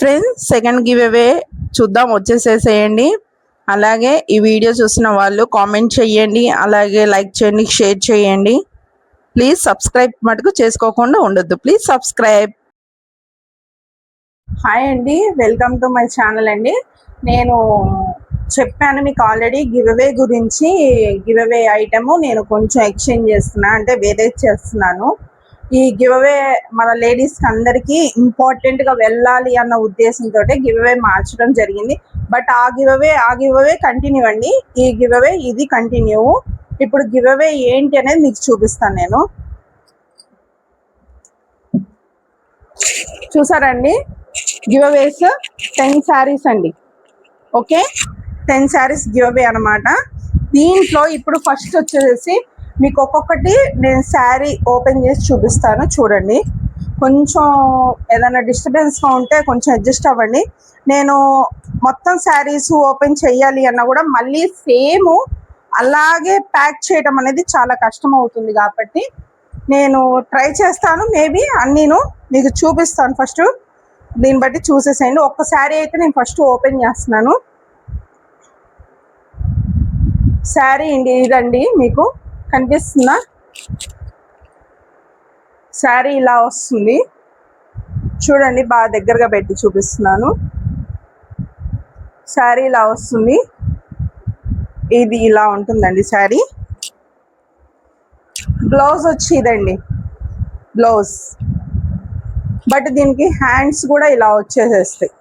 Friends, second give away చూద్దాం, వచ్చేసేసేయండి. అలాగే ఈ వీడియో చూసిన వాళ్ళు కామెంట్ చేయండి, అలాగే లైక్ చేయండి, షేర్ చేయండి. ప్లీజ్ సబ్స్క్రైబ్ మటుకు చేసుకోకుండా ఉండొద్దు. Please subscribe. హాయ్ అండి, వెల్కమ్ టు మై ఛానల్ అండి. నేను చెప్పాను మీకు ఆల్రెడీ గివ్ అవే గురించి. గివ్ అవే ఐటమ్ నేను కొంచెం ఎక్స్చేంజ్ చేస్తున్నా, అంటే వేరే చేస్తున్నాను. ఈ గివ్ అవే మన లేడీస్కి అందరికీ ఇంపార్టెంట్గా వెళ్ళాలి అన్న ఉద్దేశంతో గివ్ అవే మార్చడం జరిగింది. బట్ ఆ గివ్ అవే కంటిన్యూ అండి. ఈ గివ్ అవే ఇది కంటిన్యూ. ఇప్పుడు గివ్ అవే ఏంటి అనేది మీకు చూపిస్తాను నేను. చూసారండి, గివ్ అవేస్ 10 శారీస్ అండి. ఓకే, 10 శారీస్ గివ్ అవే అనమాట. దీంట్లో ఇప్పుడు ఫస్ట్ వచ్చేసి మీకు ఒక్కొక్కటి నేను శారీ ఓపెన్ చేసి చూపిస్తాను, చూడండి. కొంచెం ఏదైనా డిస్టర్బెన్స్గా ఉంటే కొంచెం అడ్జస్ట్ అవ్వండి. నేను మొత్తం శారీస్ ఓపెన్ చేయాలి అన్నా కూడా మళ్ళీ సేమ్ అలాగే ప్యాక్ చేయడం అనేది చాలా కష్టం అవుతుంది, కాబట్టి నేను ట్రై చేస్తాను. మేబీ అన్నీను మీకు చూపిస్తాను. ఫస్ట్ దీన్ని బట్టి చూసేసేయండి. ఒక్క శారీ అయితే నేను ఫస్ట్ ఓపెన్ చేస్తున్నాను. శారీ అండి ఇదండి, మీకు కనిపిస్తుందా? శారీ ఇలా వస్తుంది, చూడండి. బాగా దగ్గరగా పెట్టి చూపిస్తున్నాను. శారీ ఇలా వస్తుంది, ఇది ఇలా ఉంటుందండి శారీ. బ్లౌజ్ వచ్చి ఇదండి బ్లౌజ్. బట్ దీనికి హ్యాండ్స్ కూడా ఇలా వచ్చేసేస్తాయి.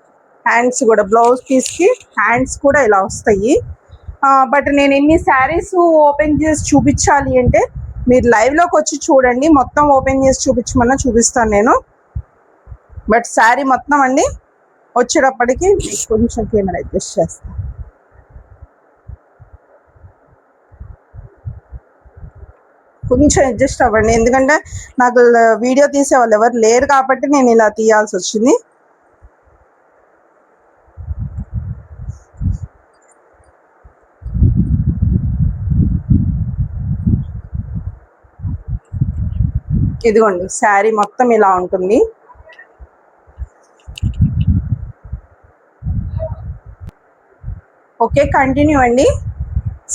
హ్యాండ్స్ కూడా బ్లౌజ్ పీస్కి హ్యాండ్స్ కూడా ఇలా వస్తాయి. బట్ నేను ఎన్ని శారీస్ ఓపెన్ చేసి చూపించాలి అంటే మీరు లైవ్లోకి వచ్చి చూడండి. మొత్తం ఓపెన్ చేసి చూపించమన్నా చూపిస్తాను నేను. బట్ శారీ మొత్తం అండి వచ్చేటప్పటికి కొంచెం కెమెరా అడ్జస్ట్ చేస్తాను. కొంచెం అడ్జస్ట్ అవ్వండి, ఎందుకంటే నాకు వీడియో తీసే వాళ్ళు ఎవరు లేరు కాబట్టి నేను ఇలా తీయాల్సి వచ్చింది. ఇదిగోండి, శారీ మొత్తం ఇలా ఉంటుంది. ఓకే, కంటిన్యూ అండి.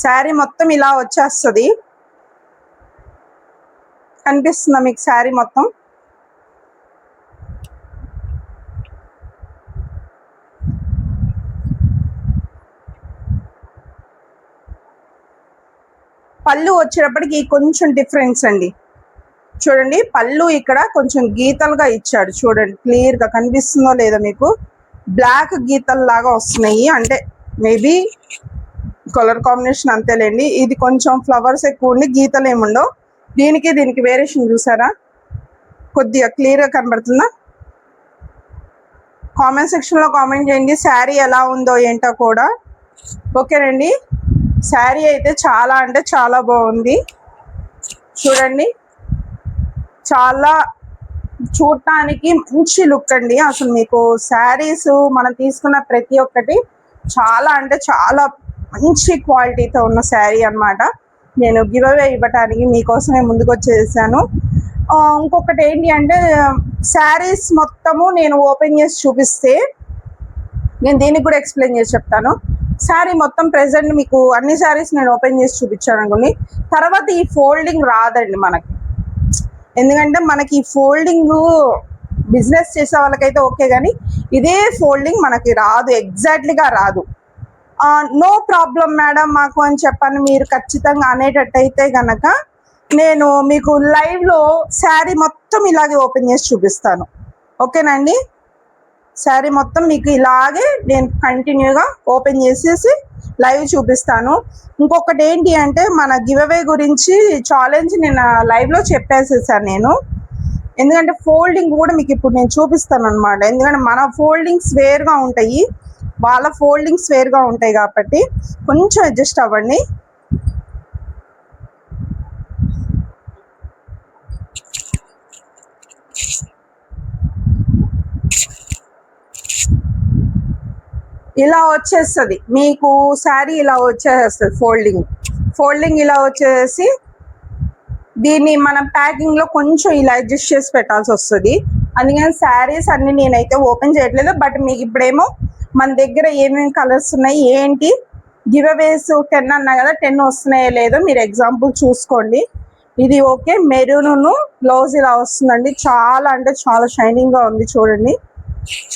శారీ మొత్తం ఇలా వచ్చేస్తుంది. కనిపిస్తుందా మీకు శారీ మొత్తం? పళ్ళు వచ్చేటప్పటికి కొంచెం డిఫరెన్స్ అండి. చూడండి, పళ్ళు ఇక్కడ కొంచెం గీతలుగా ఇచ్చాడు, చూడండి. క్లియర్గా కనిపిస్తుందో లేదో మీకు? బ్లాక్ గీతలు లాగా వస్తున్నాయి, అంటే మేబీ కలర్ కాంబినేషన్ అంతేలేండి. ఇది కొంచెం ఫ్లవర్స్ ఎక్కువ ఉండి గీతలు ఏముండవు. దీనికి వేరియేషన్ చూసారా? కొద్దిగా క్లియర్గా కనబడుతుందా? కామెంట్ సెక్షన్లో కామెంట్ చేయండి శారీ ఎలా ఉందో ఏంటో కూడా. ఓకేనండి, శారీ అయితే చాలా అంటే చాలా బాగుంది. చూడండి, చాలా చూడటానికి మంచి లుక్ అండి. అసలు మీకు శారీస్ మనం తీసుకున్న ప్రతి ఒక్కటి చాలా అంటే చాలా మంచి క్వాలిటీతో ఉన్న శారీ అనమాట. నేను గివ్ అవే ఇవ్వటానికి మీకోసమే ముందుకు వచ్చేసాను. ఇంకొకటి ఏంటి అంటే శారీస్ మొత్తము నేను ఓపెన్ చేసి చూపిస్తే నేను దీనికి కూడా ఎక్స్ప్లెయిన్ చేసి చెప్తాను. శారీ మొత్తం ప్రెసెంట్ మీకు అన్ని శారీస్ నేను ఓపెన్ చేసి చూపించాను అనుకోండి, తర్వాత ఈ ఫోల్డింగ్ రాదండి మనకి. ఎందుకంటే మనకి ఈ ఫోల్డింగ్ బిజినెస్ చేసే వాళ్ళకైతే ఓకే, కానీ ఇదే ఫోల్డింగ్ మనకి రాదు, ఎగ్జాక్ట్లీగా రాదు. నో ప్రాబ్లం మేడం మాకు అని చెప్పని మీరు ఖచ్చితంగా అనేటట్టయితే కనుక నేను మీకు లైవ్లో శారీ మొత్తం ఇలాగే ఓపెన్ చేసి చూపిస్తాను. ఓకేనండి, శారీ మొత్తం మీకు ఇలాగే నేను కంటిన్యూగా ఓపెన్ చేసేసి లైవ్ చూపిస్తాను. ఇంకొకటి ఏంటి అంటే మన గివ్ అవే గురించి ఛాలెంజ్ నేను లైవ్లో చెప్పేసేసాను నేను. ఎందుకంటే ఫోల్డింగ్ కూడా మీకు ఇప్పుడు నేను చూపిస్తాను అనమాట. ఎందుకంటే మన ఫోల్డింగ్స్ వేరుగా ఉంటాయి, వాళ్ళ ఫోల్డింగ్స్ వేరుగా ఉంటాయి, కాబట్టి కొంచెం అడ్జస్ట్ అవ్వండి. ఇలా వచ్చేస్తుంది మీకు శారీ, ఇలా వచ్చేస్తుంది ఫోల్డింగ్ ఇలా వచ్చేసి దీన్ని మనం ప్యాకింగ్లో కొంచెం ఇలా అడ్జస్ట్ చేసి పెట్టాల్సి వస్తుంది. అందుకని శారీస్ అన్ని నేనైతే ఓపెన్ చేయట్లేదు. బట్ మీకు ఇప్పుడేమో మన దగ్గర ఏమేమి కలర్స్ ఉన్నాయి ఏంటి, గివ్ అవేస్ 10 అన్నా కదా, 10 వస్తున్నాయో లేదో మీరు ఎగ్జాంపుల్ చూసుకోండి. ఇది ఓకే, మెరూన్ బ్లౌజ్ ఇలా వస్తుందండి. చాలా అంటే చాలా షైనింగ్గా ఉంది చూడండి,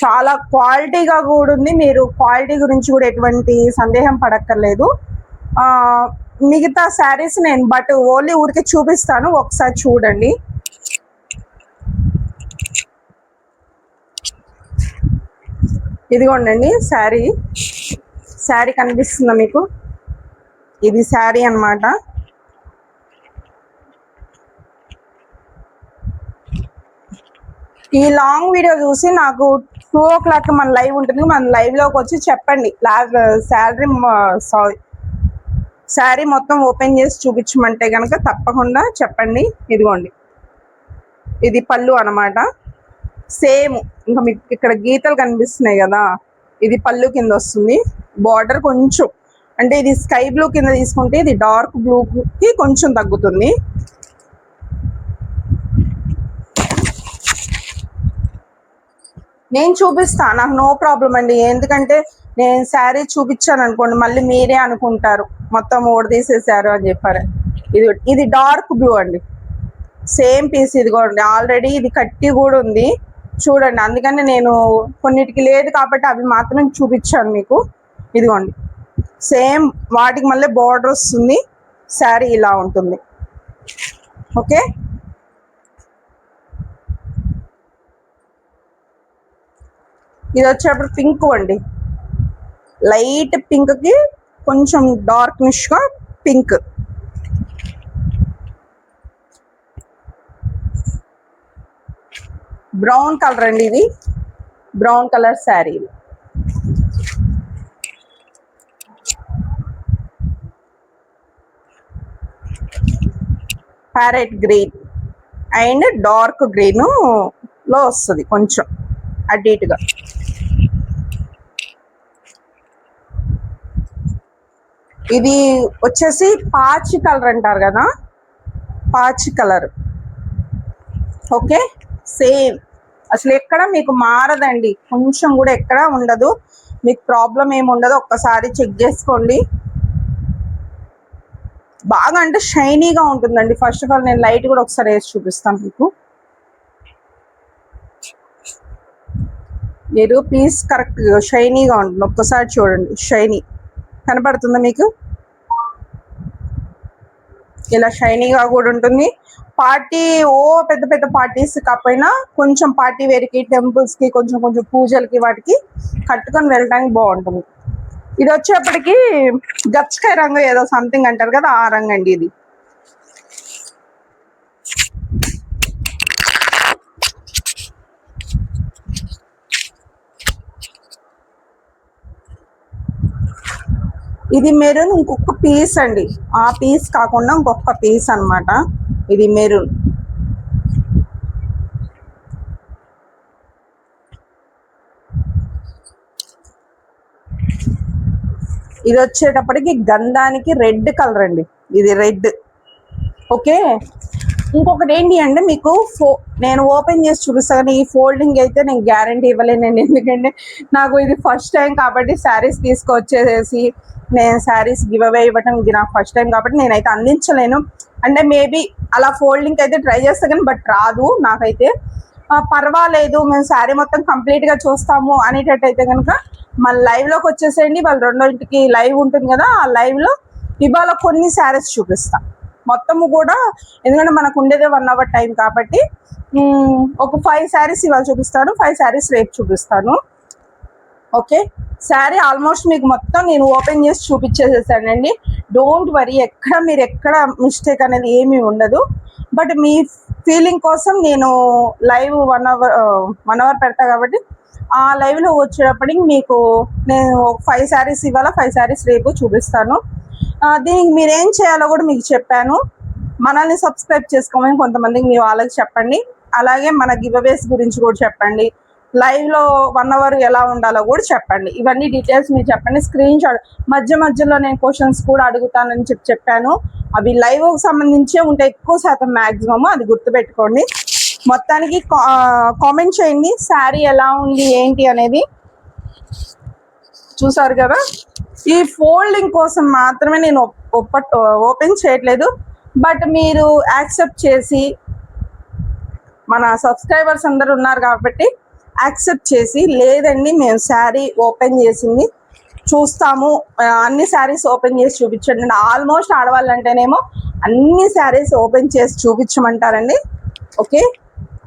చాలా క్వాలిటీగా కూడా ఉంది. మీరు క్వాలిటీ గురించి కూడా ఎటువంటి సందేహం పడక్కర్లేదు. మిగతా శారీస్ నేను బట్ ఓన్లీ ఊరికే చూపిస్తాను, ఒకసారి చూడండి. ఇదిగోండి శారీ, శారీ కనిపిస్తుందా మీకు? ఇది శారీ అన్నమాట. ఈ లాంగ్ వీడియో చూసి నాకు 2 o'clock మన లైవ్ ఉంటుంది, మన లైవ్లోకి వచ్చి చెప్పండి. శారీ మొత్తం ఓపెన్ చేసి చూపించమంటే కనుక తప్పకుండా చెప్పండి. ఇదిగోండి, ఇది పళ్ళు అనమాట. సేమ్ ఇంకా మీకు ఇక్కడ గీతలు కనిపిస్తున్నాయి కదా, ఇది పళ్ళు కింద వస్తుంది. బార్డర్ కొంచెం అంటే ఇది స్కై బ్లూ కింద తీసుకుంటే ఇది డార్క్ బ్లూకి కొంచెం తగ్గుతుంది. నేను చూపిస్తాను, నాకు నో ప్రాబ్లం అండి. ఎందుకంటే నేను శారీ చూపించాను అనుకోండి మళ్ళీ మీరే అనుకుంటారు మొత్తం ఓడదీసేసారు అని చెప్పారు. ఇది డార్క్ బ్లూ అండి, సేమ్ పీస్. ఇదిగోండి ఆల్రెడీ ఇది కట్టి కూడా ఉంది చూడండి. అందుకని నేను కొన్నిటికి లేదు కాబట్టి అవి మాత్రం చూపించాను మీకు. ఇదిగోండి సేమ్ వాటికి మళ్ళీ బార్డర్ వస్తుంది. శారీ ఇలా ఉంటుంది. ఓకే, ఇది వచ్చేటప్పుడు పింక్ అండి, లైట్ పింక్కి కొంచెం డార్క్నిష్గా పింక్. బ్రౌన్ కలర్ అండి, ఇది brown colour sari. Parrot green and dark green లో వస్తుంది కొంచెం అటు ఇటుగా. ఇది వచ్చేసి పాచి కలర్ అంటారు కదా, పాచి కలర్. ఓకే, సేమ్ అసలు ఎక్కడ మీకు మారదండి, కొంచెం కూడా ఎక్కడ ఉండదు, మీకు ప్రాబ్లం ఏమి ఉండదు. ఒక్కసారి చెక్ చేసుకోండి. బాగా అంటే షైనీగా ఉంటుందండి. ఫస్ట్ ఆఫ్ ఆల్ నేను లైట్ కూడా ఒకసారి వేసి చూపిస్తాను మీకు. మీరు పీస్ కరెక్ట్ షైనీగా ఉంటుంది, ఒక్కసారి చూడండి. షైనీ కనపడుతుందా మీకు? ఇలా షైనీగా కూడా ఉంటుంది. పార్టీ పెద్ద పెద్ద పార్టీస్ కాకపోయినా కొంచెం పార్టీ వేర్కి, టెంపుల్స్కి, కొంచెం కొంచెం పూజలకి వాటికి కట్టుకొని వెళ్ళడానికి బాగుంటుంది. ఇది వచ్చేప్పటికి గచ్చకాయ రంగు ఏదో సంథింగ్ అంటారు కదా, ఆ రంగు అండి ఇది. ఇది మెరూన్ ఇంకొక పీస్ అండి, ఆ పీస్ కాకుండా ఇంకొక పీస్ అన్నమాట. ఇది మెరూన్. ఇది వచ్చేటప్పటికి గంధానికి రెడ్ కలర్ అండి, ఇది రెడ్. ఓకే, ఇంకొకటి ఏంటి అంటే మీకు నేను ఓపెన్ చేసి చూపిస్తాను కానీ ఈ ఫోల్డింగ్ అయితే నేను గ్యారంటీ ఇవ్వలేనండి. ఎందుకంటే నాకు ఇది ఫస్ట్ టైం కాబట్టి శారీస్ తీసుకొచ్చేసేసి నేను శారీస్ గివ్ అవే ఇవ్వటం ఇది నాకు ఫస్ట్ టైం కాబట్టి నేనైతే అందించలేను. అంటే మేబీ అలా ఫోల్డింగ్ అయితే ట్రై చేస్తాను కానీ బట్ రాదు నాకైతే. పర్వాలేదు, మేము శారీ మొత్తం కంప్లీట్గా చూస్తాము అనేటట్టయితే కనుక మన లైవ్లోకి వచ్చేసేయండి. వాళ్ళు 2ంటికి లైవ్ ఉంటుంది కదా, ఆ లైవ్లో ఇవాళ కొన్ని శారీస్ చూపిస్తాను మొత్తము కూడా. ఎందుకంటే మనకు ఉండేదే 1 hour టైం కాబట్టి ఒక 5 శారీస్ ఇవాళ చూపిస్తాను, 5 శారీస్ రేపు చూపిస్తాను. ఓకే, శారీ ఆల్మోస్ట్ మీకు మొత్తం నేను ఓపెన్ చేసి చూపించేసేసానండి. డోంట్ వరీ, మీరు ఎక్కడ మిస్టేక్ అనేది ఏమీ ఉండదు. బట్ మీ ఫీలింగ్ కోసం నేను లైవ్ 1 hour పెడతా కాబట్టి ఆ లైవ్లో వచ్చేటప్పటికి మీకు నేను 5 శారీస్ ఇవాళ, 5 శారీస్ రేపు చూపిస్తాను. దీనికి మీరేం చేయాలో కూడా మీకు చెప్పాను. మనల్ని సబ్స్క్రైబ్ చేసుకోమని కొంతమందికి మీ వాళ్ళకి చెప్పండి. అలాగే మన గివ్ అవేస్ గురించి కూడా చెప్పండి. లైవ్లో 1 hour ఎలా ఉండాలో కూడా చెప్పండి. ఇవన్నీ డీటెయిల్స్ మీరు చెప్పండి. స్క్రీన్ షాట్ మధ్యలో నేను క్వశ్చన్స్ కూడా అడుగుతానని చెప్పాను. అవి లైవ్కి సంబంధించే ఉంటాయి ఎక్కువ శాతం మ్యాక్సిమమ్, అది గుర్తుపెట్టుకోండి. మొత్తానికి కామెంట్ చేయండి శారీ ఎలా ఉంది ఏంటి అనేది. చూసారు కదా, ఈ ఫోల్డింగ్ కోసం మాత్రమే నేను ఓపెన్ చేయట్లేదు. బట్ మీరు యాక్సెప్ట్ చేసి, మన సబ్స్క్రైబర్స్ అందరు ఉన్నారు కాబట్టి యాక్సెప్ట్ చేసి, లేదండి మేము శారీ ఓపెన్ చేసింది చూస్తాము, అన్ని శారీస్ ఓపెన్ చేసి చూపించండి. ఆల్మోస్ట్ ఆడవాళ్ళంటేనేమో అన్ని శారీస్ ఓపెన్ చేసి చూపించమంటారండి. ఓకే,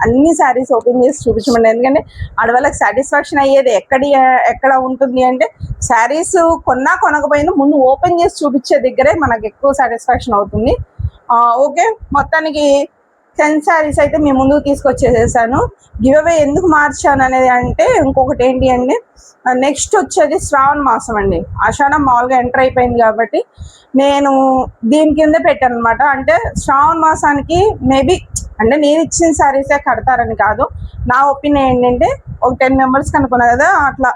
అన్ని శారీస్ ఓపెన్ చేసి చూపించమండి. ఎందుకంటే ఆడవాళ్ళకి సాటిస్ఫాక్షన్ అయ్యేది ఎక్కడ ఉంటుంది అంటే, శారీస్ కొనకపోయినా ముందు ఓపెన్ చేసి చూపించే దగ్గరే మనకు ఎక్కువ సాటిస్ఫాక్షన్ అవుతుంది. ఓకే, మొత్తానికి 10 శారీస్ అయితే మీ ముందుకు తీసుకొచ్చేసేసాను. గివ్ అవే ఎందుకు మార్చాను అనేది అంటే, ఇంకొకటి ఏంటి అంటే, నెక్స్ట్ వచ్చేది శ్రావణ మాసం అండి. ఆషాఢం మామూలుగా ఎంటర్ అయిపోయింది కాబట్టి నేను దీని కింద పెట్టాను అనమాట. అంటే శ్రావణ మాసానికి మేబీ, అంటే నేను ఇచ్చిన శారీసే కడతారని కాదు, నా ఒపీనియన్ ఏంటంటే, ఒక 10 మెంబర్స్ కనుక్కున్నా కదా, అట్లా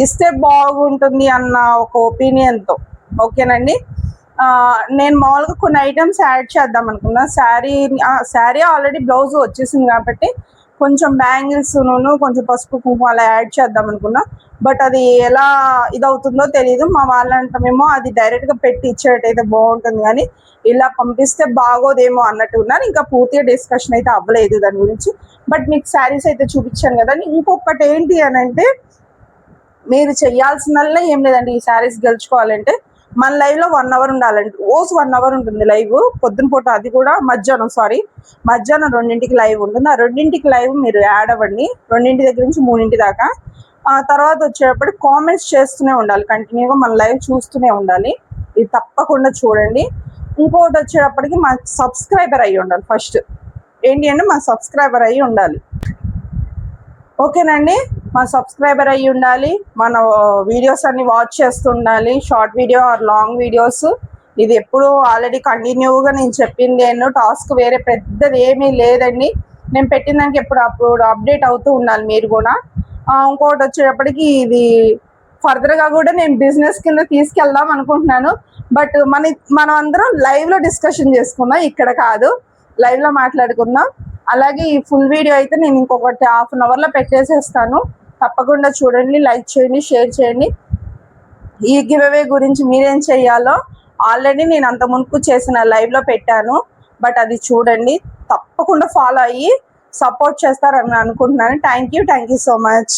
ఇస్తే బాగుంటుంది అన్న ఒక ఒపీనియన్తో. ఓకేనండి, నేను మామూలుగా కొన్ని ఐటమ్స్ యాడ్ చేద్దాం అనుకున్నా. శారీ ఆల్రెడీ బ్లౌజ్ వచ్చేసింది కాబట్టి కొంచెం బ్యాంగిల్స్ కొంచెం పసుపు కుంకుమ అలా యాడ్ చేద్దాం అనుకున్నా. బట్ అది ఎలా ఇదవుతుందో తెలియదు. మా వాళ్ళంటమేమో అది డైరెక్ట్గా పెట్టి ఇచ్చేటైతే బాగుంటుంది, కానీ ఇలా పంపిస్తే బాగోదేమో అన్నట్టు ఉన్నారు. ఇంకా పూర్తిగా డిస్కషన్ అయితే అవ్వలేదు దాని గురించి. బట్ మీకు శారీస్ అయితే చూపించాను కదా. ఇంకొకటి ఏంటి అని అంటే, మీరు చెయ్యాల్సిందల్లా ఏం లేదండి. ఈ శారీస్ గెలుచుకోవాలంటే మన లైవ్లో 1 అవర్ ఉండాలండి. రోజు 1 అవర్ ఉంటుంది లైవ్. పొద్దున పూట, అది కూడా మధ్యాహ్నం 2ంటికి లైవ్ ఉంటుంది. ఆ 2ంటికి లైవ్ మీరు యాడ్ అవ్వండి. 2 దగ్గర నుంచి 3 దాకా. ఆ తర్వాత వచ్చేటప్పుడు కామెంట్స్ చేస్తూనే ఉండాలి, కంటిన్యూగా మన లైవ్ చూస్తూనే ఉండాలి. ఇది తప్పకుండా చూడండి. ఇంకోటి వచ్చేటప్పటికి మా సబ్స్క్రైబర్ అయ్యి ఉండాలి. ఫస్ట్ ఏంటి అంటే, మా సబ్స్క్రైబర్ అయ్యి ఉండాలి. ఓకేనండి, మా సబ్స్క్రైబర్ అయ్యి ఉండాలి. మన వీడియోస్ అన్ని వాచ్ చేస్తుండాలి, short video or long videos. ఇది ఎప్పుడు ఆల్రెడీ కంటిన్యూగా నేను చెప్పింది టాస్క్ వేరే పెద్దది ఏమీ లేదండి. నేను పెట్టిన దానికి అప్పుడు అప్డేట్ అవుతూ ఉండాలి మీరు కూడా. ఇంకోటి వచ్చేటప్పటికి ఇది ఫర్దర్గా కూడా నేను బిజినెస్ కింద తీసుకెళ్దాం అనుకుంటున్నాను. బట్ మనం అందరం లైవ్లో డిస్కషన్ చేసుకుందాం, ఇక్కడ కాదు, లైవ్లో మాట్లాడుకుందాం. అలాగే ఈ ఫుల్ వీడియో అయితే నేను ఇంకొకటి 1/2 అవర్లో పెట్టేసేస్తాను. తప్పకుండా చూడండి, లైక్ చేయండి, షేర్ చేయండి. ఈ గివ్ అవే గురించి మీరేం చేయాలో ఆల్రెడీ నేను అంత ముందుకు చేసిన లైవ్లో పెట్టాను. బట్ అది చూడండి, తప్పకుండా ఫాలో అయ్యి సపోర్ట్ చేస్తారని అనుకుంటున్నాను. Thank you so much.